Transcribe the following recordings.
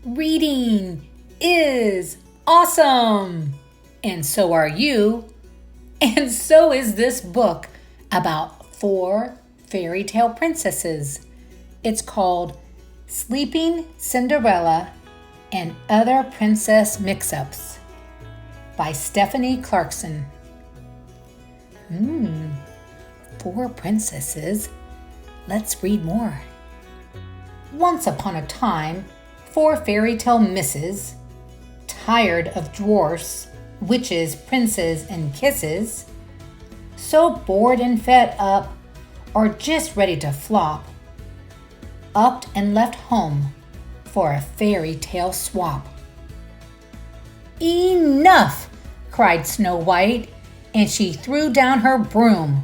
Reading is awesome! And so are you. And so is this book about 4 fairy tale princesses. It's called Sleeping Cinderella and Other Princess Mix-Ups by Stephanie Clarkson. 4 princesses. Let's read more. Once upon a time, 4 fairy tale misses, tired of dwarfs, witches, princes, and kisses, so bored and fed up, or just ready to flop, upped and left home for a fairy tale swap. "Enough!" cried Snow White, and she threw down her broom.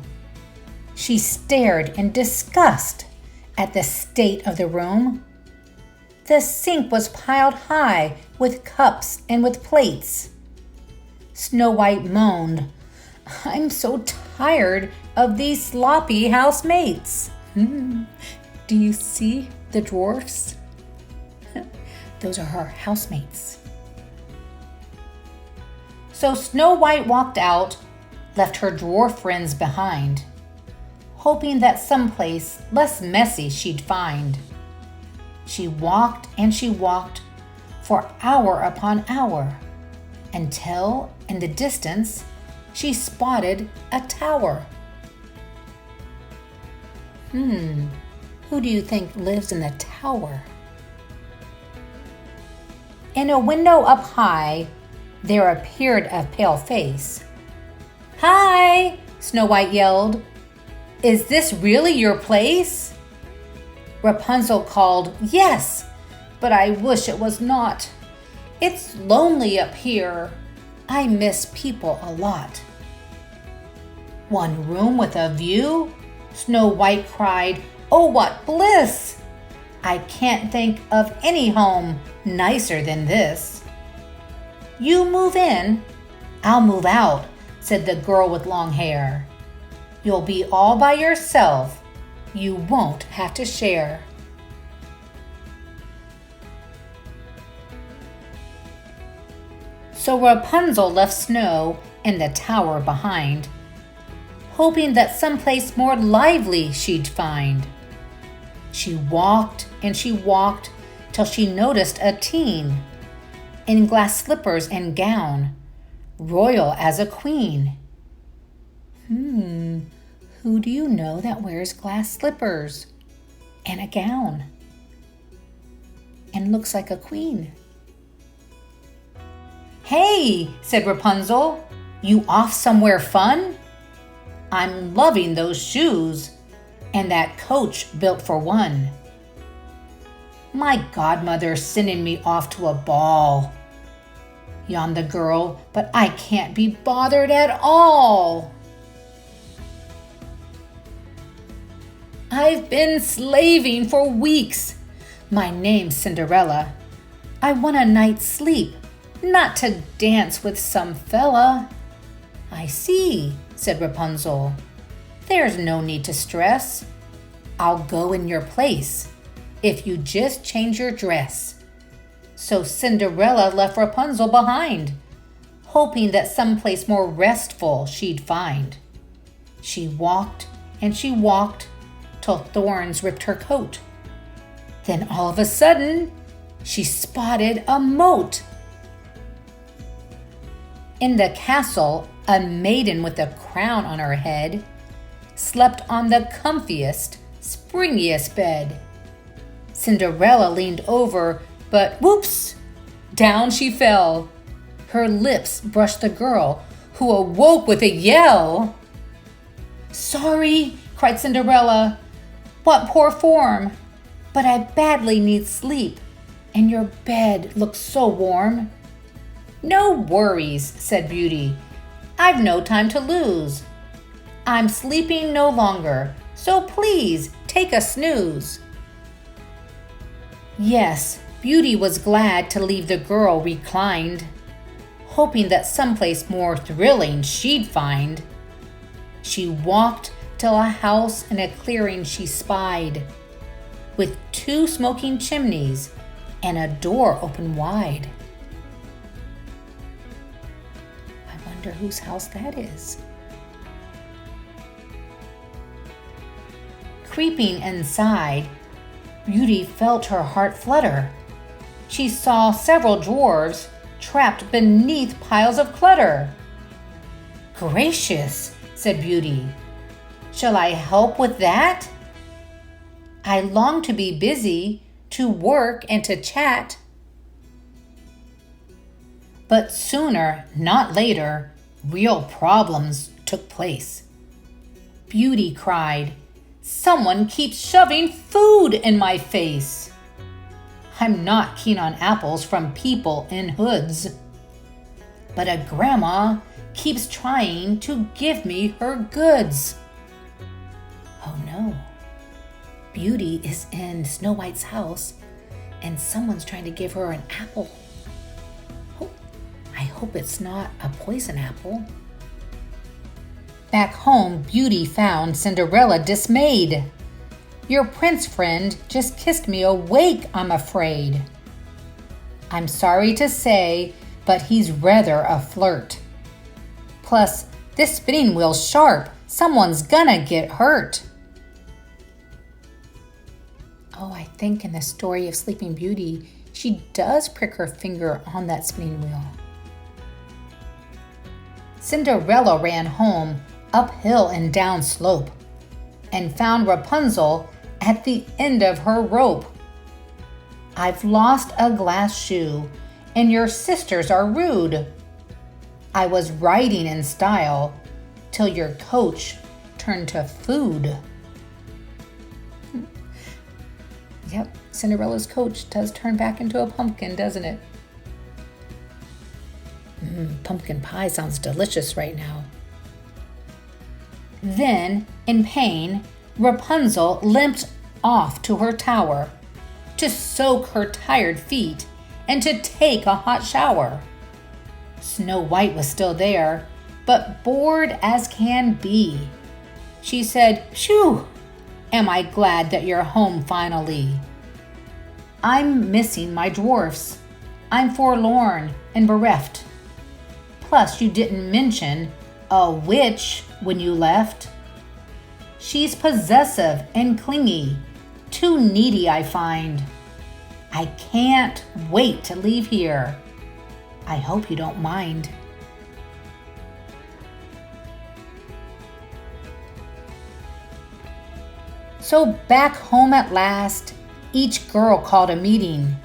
She stared in disgust at the state of the room. The sink was piled high with cups and with plates. Snow White moaned, "I'm so tired of these sloppy housemates." Do you see the dwarfs? Those are her housemates. So Snow White walked out, left her dwarf friends behind, hoping that someplace less messy she'd find. She walked and she walked for hour upon hour, until in the distance she spotted a tower. Who do you think lives in the tower? In a window up high, there appeared a pale face. "Hi!" Snow White yelled. "Is this really your place?" Rapunzel called, "Yes, but I wish it was not. It's lonely up here. I miss people a lot." "One room with a view?" Snow White cried. "Oh, what bliss! I can't think of any home nicer than this." "You move in, I'll move out," said the girl with long hair. "You'll be all by yourself. You won't have to share." So Rapunzel left Snow and the tower behind, hoping that someplace more lively she'd find. She walked and she walked till she noticed a teen in glass slippers and gown, royal as a queen. Who do you know that wears glass slippers and a gown and looks like a queen? "Hey," said Rapunzel, "you off somewhere fun? I'm loving those shoes and that coach built for one. My godmother's sending me off to a ball," yawned the girl, "but I can't be bothered at all. I've been slaving for weeks. My name's Cinderella. I want a night's sleep, not to dance with some fella." "I see," said Rapunzel. "There's no need to stress. I'll go in your place if you just change your dress." So Cinderella left Rapunzel behind, hoping that someplace more restful she'd find. She walked and she walked till thorns ripped her coat. Then all of a sudden, she spotted a moat. In the castle, a maiden with a crown on her head slept on the comfiest, springiest bed. Cinderella leaned over, but whoops, down she fell. Her lips brushed the girl, who awoke with a yell. "Sorry," cried Cinderella. "What poor form! But I badly need sleep, and your bed looks so warm." "No worries," said Beauty. "I've no time to lose. I'm sleeping no longer, so please take a snooze." Yes, Beauty was glad to leave the girl reclined, hoping that someplace more thrilling she'd find. She walked till a house in a clearing she spied, with 2 smoking chimneys, and a door opened wide. I wonder whose house that is. Creeping inside, Beauty felt her heart flutter. She saw several dwarves trapped beneath piles of clutter. "Gracious," said Beauty. "Shall I help with that? I long to be busy, to work and to chat." But sooner, not later, real problems took place. Beauty cried, "Someone keeps shoving food in my face. I'm not keen on apples from people in hoods, but a grandma keeps trying to give me her goods." Oh no. Beauty is in Snow White's house and someone's trying to give her an apple. Oh, I hope it's not a poison apple. Back home, Beauty found Cinderella dismayed. "Your prince friend just kissed me awake, I'm afraid. I'm sorry to say, but he's rather a flirt. Plus, this spinning wheel's sharp. Someone's gonna get hurt." Oh, I think in the story of Sleeping Beauty, she does prick her finger on that spinning wheel. Cinderella ran home, uphill and down slope, and found Rapunzel at the end of her rope. "I've lost a glass shoe, and your sisters are rude. I was riding in style, till your coach turned to food." Yep, Cinderella's coach does turn back into a pumpkin, doesn't it? Pumpkin pie sounds delicious right now. Then, in pain, Rapunzel limped off to her tower to soak her tired feet and to take a hot shower. Snow White was still there, but bored as can be. She said, "Phew, am I glad that you're home finally. I'm missing my dwarfs. I'm forlorn and bereft. Plus, you didn't mention a witch when you left. She's possessive and clingy, too needy I find. I can't wait to leave here. I hope you don't mind." So back home at last, each girl called a meeting.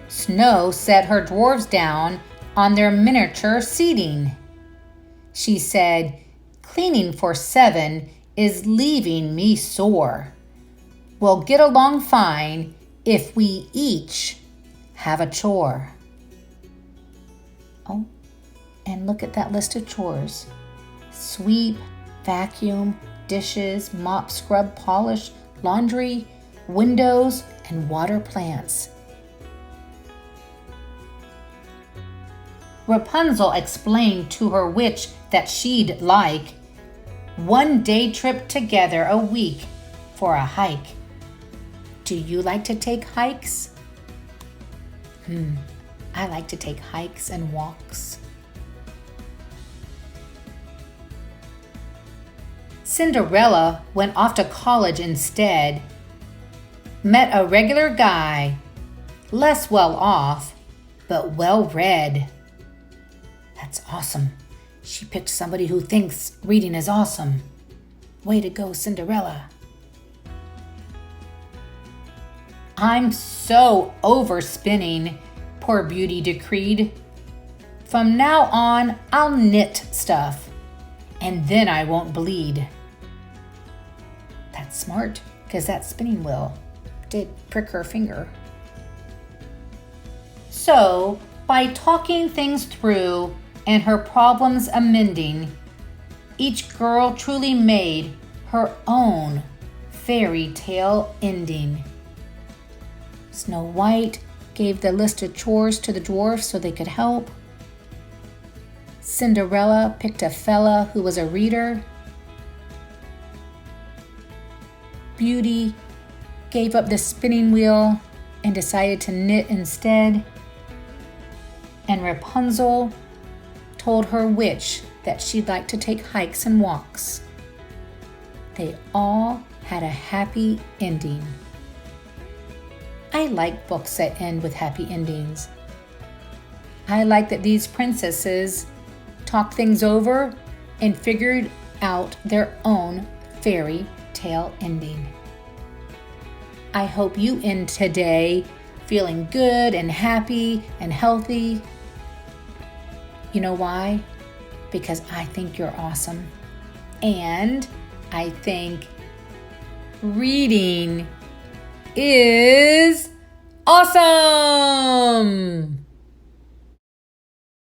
Snow set her dwarves down on their miniature seating. She said, "Cleaning for 7 is leaving me sore. We'll get along fine if we each have a chore." Oh, and look at that list of chores. Sweep, vacuum, dishes, mop, scrub, polish, laundry, windows, and water plants. Rapunzel explained to her witch that she'd like 1 day trip together a week for a hike. Do you like to take hikes? I like to take hikes and walks. Cinderella went off to college instead. Met a regular guy, less well off, but well read. That's awesome. She picked somebody who thinks reading is awesome. Way to go, Cinderella. "I'm so over spinning," poor Beauty decreed. "From now on, I'll knit stuff, and then I won't bleed." That's smart, because that spinning wheel did prick her finger. So, by talking things through and her problems amending, each girl truly made her own fairy tale ending. Snow White gave the list of chores to the dwarfs so they could help. Cinderella picked a fella who was a reader. Beauty gave up the spinning wheel and decided to knit instead. And Rapunzel told her witch that she'd like to take hikes and walks. They all had a happy ending. I like books that end with happy endings. I like that these princesses talked things over and figured out their own fairy tale ending. I hope you end today feeling good and happy and healthy. You know why? Because I think you're awesome. And I think reading is awesome!